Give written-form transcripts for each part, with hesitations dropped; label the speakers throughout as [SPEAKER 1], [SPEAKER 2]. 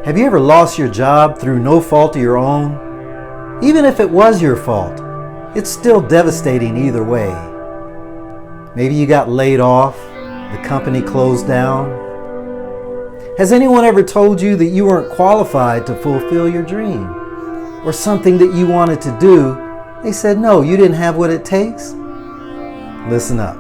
[SPEAKER 1] Have you ever lost your job through no fault of your own? Even if it was your fault, it's still devastating either way. Maybe you got laid off, the company closed down. Has anyone ever told you that you weren't qualified to fulfill your dream? Or something that you wanted to do, they said, no, you didn't have what it takes? Listen up.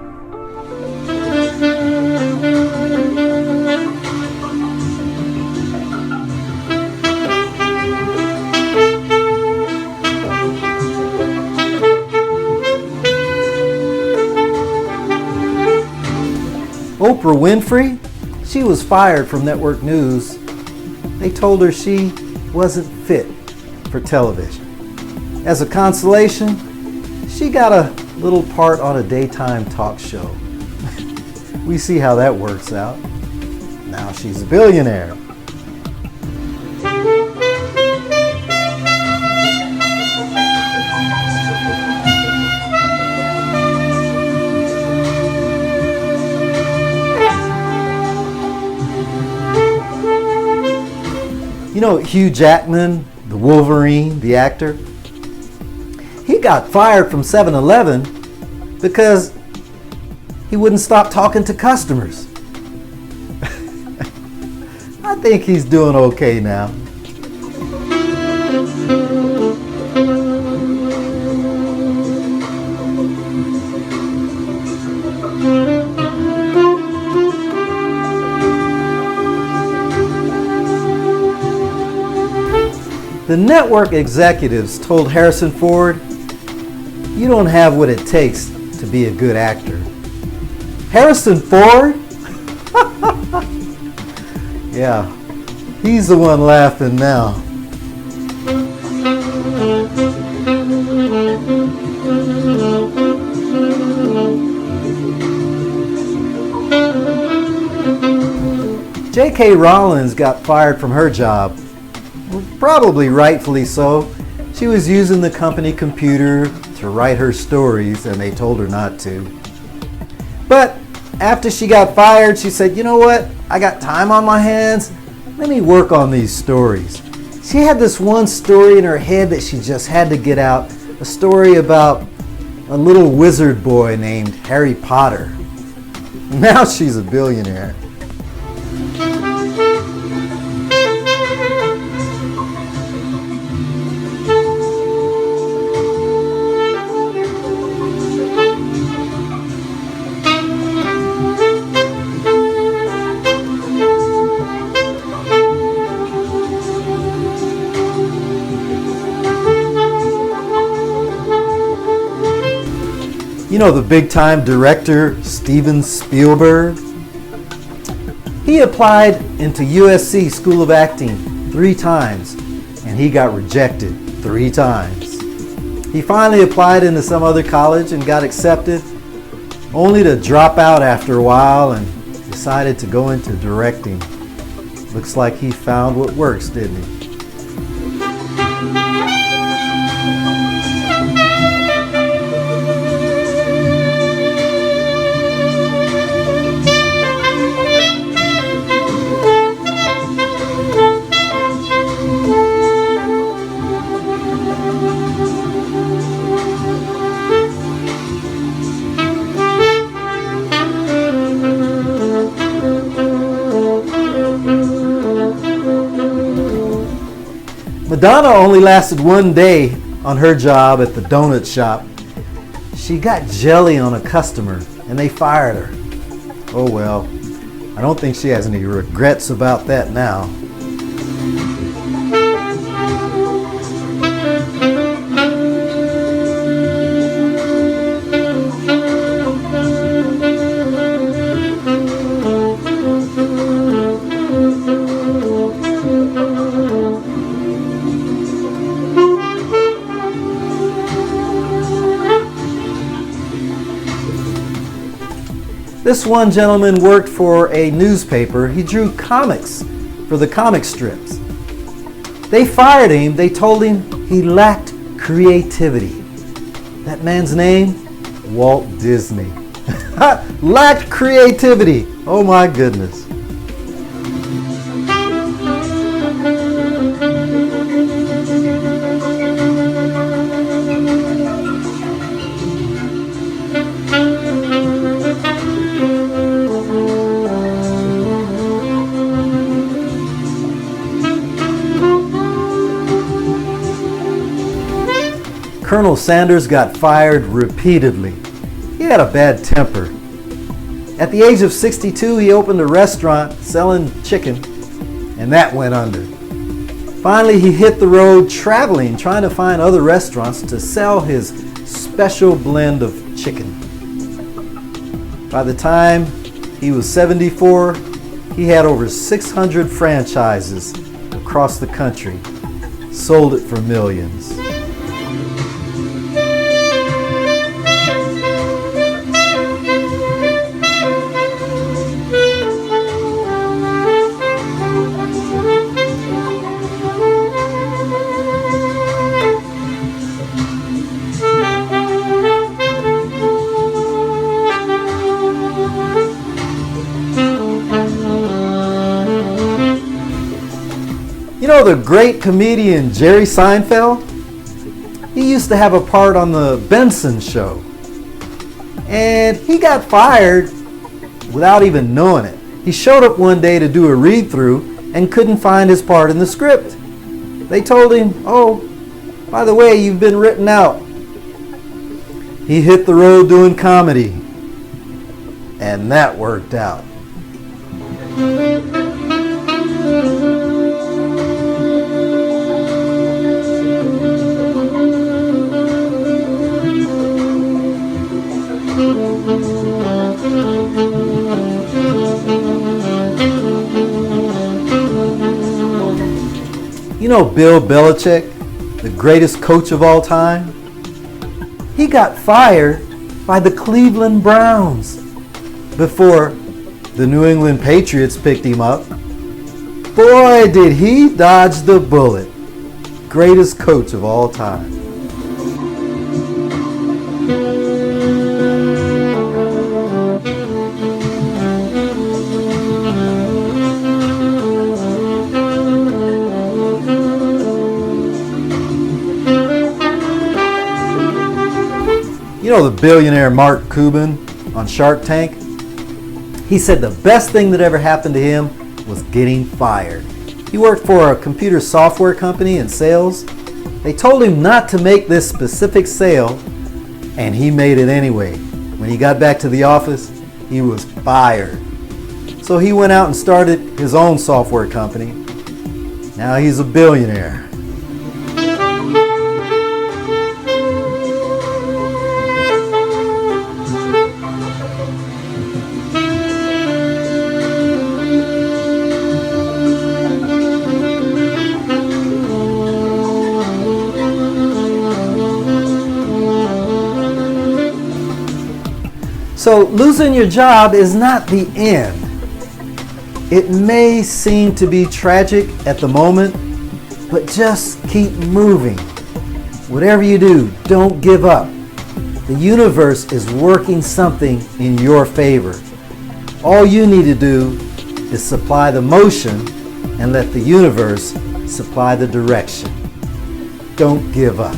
[SPEAKER 1] Oprah Winfrey, she was fired from network news. They told her she wasn't fit for television. As a consolation, she got a little part on a daytime talk show. We see how that works out. Now she's a billionaire. You know Hugh Jackman, the Wolverine, the actor? He got fired from 7-Eleven because he wouldn't stop talking to customers. I think he's doing okay now. The network executives told Harrison Ford, "You don't have what it takes to be a good actor." Harrison Ford? Yeah, he's the one laughing now. J.K. Rowling got fired from her job. Probably rightfully so. She was using the company computer to write her stories and they told her not to. But after she got fired, she said, you know what? I got time on my hands. Let me work on these stories. She had this one story in her head that she just had to get out. A story about a little wizard boy named Harry Potter. Now she's a billionaire. You know the big-time director, Steven Spielberg? He applied into USC School of Acting 3 times, and he got rejected 3 times. He finally applied into some other college and got accepted, only to drop out after a while and decided to go into directing. Looks like he found what works, didn't he? Madonna only lasted 1 day on her job at the donut shop. She got jelly on a customer and they fired her. Oh well, I don't think she has any regrets about that now. This one gentleman worked for a newspaper. He drew comics for the comic strips. They fired him. They told him he lacked creativity. That man's name? Walt Disney. Lacked creativity. Oh my goodness. Colonel Sanders got fired repeatedly. He had a bad temper. At the age of 62, he opened a restaurant selling chicken, and that went under. Finally, he hit the road traveling, trying to find other restaurants to sell his special blend of chicken. By the time he was 74, he had over 600 franchises across the country, sold it for millions. You know the great comedian Jerry Seinfeld? He used to have a part on the Benson Show. And he got fired without even knowing it. He showed up one day to do a read-through and couldn't find his part in the script. They told him, "Oh, by the way, you've been written out." He hit the road doing comedy. And that worked out. You know Bill Belichick, the greatest coach of all time? He got fired by the Cleveland Browns before the New England Patriots picked him up. Boy, did he dodge the bullet. Greatest coach of all time. You know the billionaire Mark Cuban on Shark Tank? He said the best thing that ever happened to him was getting fired. He worked for a computer software company in sales. They told him not to make this specific sale, and he made it anyway. When he got back to the office, he was fired. So he went out and started his own software company. Now he's a billionaire. So losing your job is not the end. It may seem to be tragic at the moment, but just keep moving. Whatever you do, don't give up. The universe is working something in your favor. All you need to do is supply the motion and let the universe supply the direction. Don't give up.